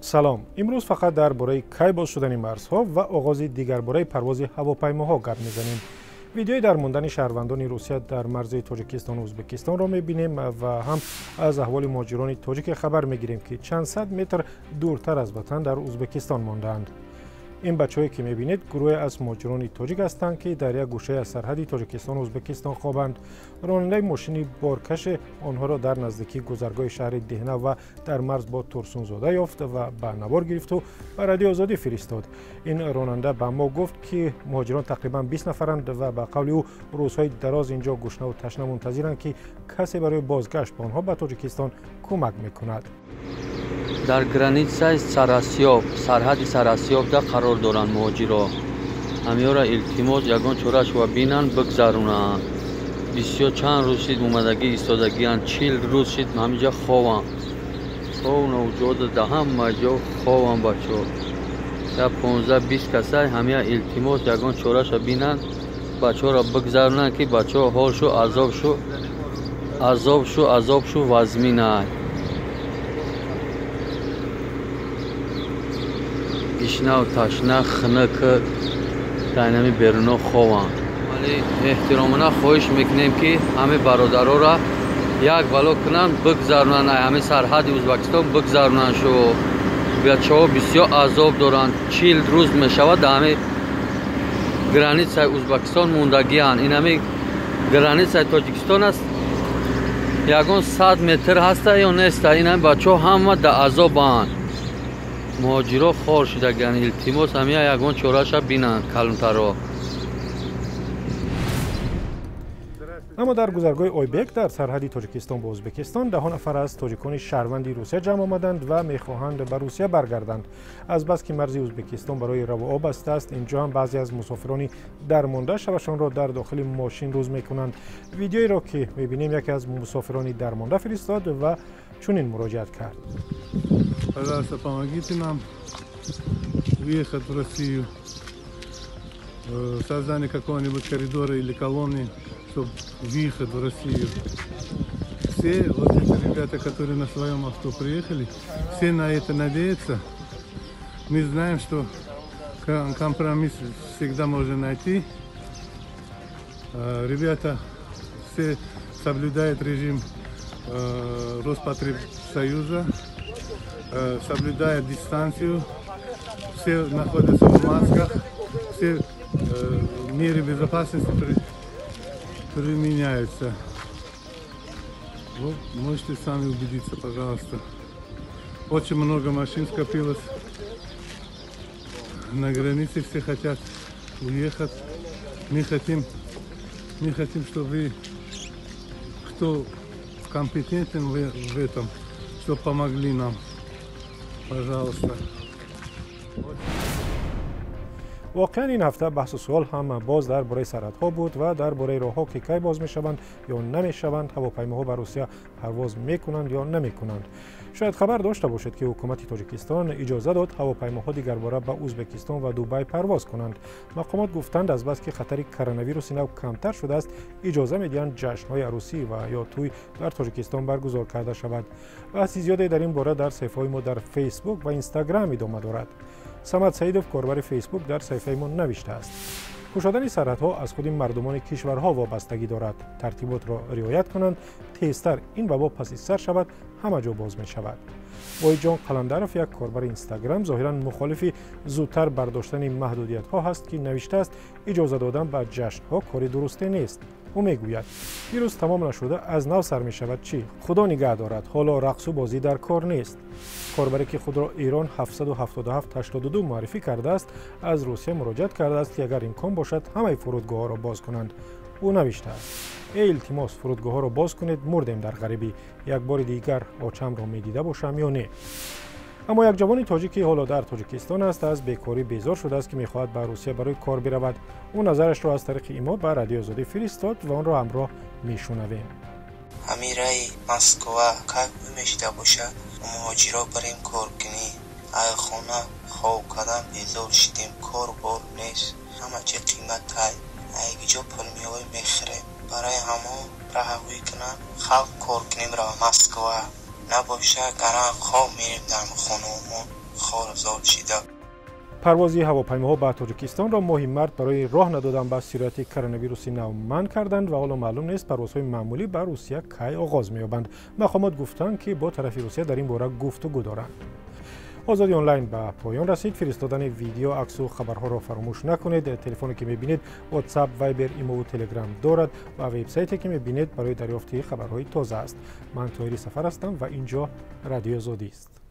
سلام. امروز فقط درباره کی باز شدن مرزها و آغاز دیگرباره پرواز هواپیماها گپ میزنیم. ویدیوی درماندن شهروندان روسیه در مرز تاجیکستان و ازبکستان را میبینیم و هم از احوال مهاجران تاجیک خبر میگیریم که چند صد متر دورتر از وطن در ازبکستان ماندند. این بچه‌هایی که می‌بینید گروه از مهاجران تاجیک هستند که در یک گوشه از سرحد تاجیکستان و ازبکستان خوابند. راننده ماشین بارکش آنها را در نزدیکی گذرگاه شهر دهنه و در مرز با ترسونزاده یافت و به نوار گرفت و به رادیو آزادی فرستاد. این راننده به ما گفت که مهاجران تقریبا 20 نفرند و به قول او روزهای دراز اینجا گشنه و تشنه منتظرند که کسی برای بازگشت به آنها به تاجیکستان کمک می‌کند. در گرانیتسای سراسیاب سرحد سراسیاب دا قرار دارند مهاجران. همیارا التماس یگان چورش و بینن بگذرونند. بسیار چند روز شد اومدگی ایستادگی ان 40 روز شد همینجا خوابن. خواب نوجود دهم ماجو خوابن بچو. یا 15-20 کسای همیا التماس یگان چورش و بینن بچو را بگذرونند که بچو حالشو عذابشو وزمینه. گشنه و تشنه خنک دینامی بیرونو خوان. ولی احترامنا خواهش میکنیم که همه برادرها را یک ولو کنن بگذارونن همه سرحد ازبکستان بگذارونن شو. بچه‌ها بسیار عذاب دارند. 40 روز میشود همه گرانیتسای ازبکستان موندگی ان. این همه گرانیتسای تاجیکستان است. یگان 100 متر هست یا نیست. این همه بچه‌ها همه در عذاب اند. مهاجران خار شدگان التماس همیا یگان چورش بینن کلانترا. اما در گذرگاه اویبک در سرحد تاجیکستان با ازبکستان 10 نفر از تاجیکان شهروند روسیه جمع آمدند و میخواهند به روسیه برگردند. از بس که مرز ازبکستان برای رو و آب بسته است، اینجا هم بعضی از مسافران درمانده شبشان را در داخل ماشین روز میکنند. ویدیویی را که میبینیم یکی از مسافران درمانده فرستاد و چنین مراجعت کرد. Пожалуйста, помогите нам въехать в Россию, создание какого-нибудь коридора или колонны, чтобы въехать в Россию. Все вот эти ребята, которые на своем авто приехали, все на это надеются. Мы знаем, что компромисс всегда можно найти. Ребята все соблюдают режим Роспотребсоюза, соблюдая дистанцию, все находятся в масках, все меры безопасности применяются. Вот, можете сами убедиться, пожалуйста. Очень много машин скопилось на границе, все хотят уехать. Мы хотим, чтобы вы, кто компетентен в этом, чтобы помогли нам. Пожалуйста. واقعا این هفته بحث و سوال هم باز درباره سرحدها بود و درباره راهها که کی باز میشوند یا نمیشوند، هواپیماها به روسیه پرواز میکنند یا نمیکنند. شاید خبر داشته باشید که حکومت تاجیکستان اجازه داد هواپیماها دیگرباره به ازبکستان و دبی پرواز کنند. مقامات گفتند از بس که خطر کرونا ویروس نو کمتر شده است، اجازه میدهند جشن‌های عروسی و یا توی در تاجیکستان برگزار کرده شود. بحث زیادی در این باره در صفحه‌های ما در فیسبوک و اینستاگرام ادامه دارد. سمت سعیدوف کاربر فیسبوک در صفحه ما نوشته است: گشادن سرحدها از خود مردمان کشورها وابستگی دارد. ترتیبات را رعایت کنند، تیزتر این وبا پس از سر شود، همه جا باز می شود. وای جان قلندرف، یک کاربر اینستاگرام، ظاهرا مخالف زودتر برداشتن محدودیت ها هست که نوشته است اجازه دادن به جشن ها کاری درسته نیست. او میگوید ویروس تمام نشده از نو سر می شود چی؟ خدا نگه دارد، حالا رقص و بازی در کار نیست. کاربری که خود را ایران 77782 معرفی کرده است، از روسیه مراجعت کرده است که اگر امکان باشد همه فرودگاه ها را باز کنند. او نوشته است: ای التماس فرودگاه ها را باز کنید، مردیم در غریبی، یک بار دیگر آچم را می دیده باشم یا نه. اما یک جوان تاجیکی حالا در تاجیکستان است، از بیکاری بیزار شده است که میخواهد به روسیه برای کار برود. او نظرش را از طریق ایما به رادیو آزادی فرستاد و آن را همراه میشنویم. امیرای مسکو که میشده باشد مهاجرا بریم کار کنی، ای خونه خواب کردن بیزار شدیم، کار بار نیست، همه چه قیمت های ای جا پول میوی میخریم، برای همه رهوی کنن خلق کار کنیم را مسکو نباشه گران خواب میریم در خونهمون، خارزار شده. پروازی هواپیماها به تاجیکستان را ماهی مارچ برای راه ندادن به صورت کرونا ویروسی نو منع کردند و حالا معلوم نیست پروازهای معمولی به روسیه کی آغاز می‌یابند. مقامات گفتند که با طرف روسیه در این باره گفتگو دارند. آزادی آنلاین به پایان رسید. فرستادن ویدیو، عکس و خبرها را فراموش نکنید. تلفنی که می‌بینید واتساپ، وایبر، ایمو و تلگرام دارد و وبسایتی که می‌بینید برای دریافت خبرهای تازه است. من طاهری سفر هستم و اینجا رادیو آزادی است.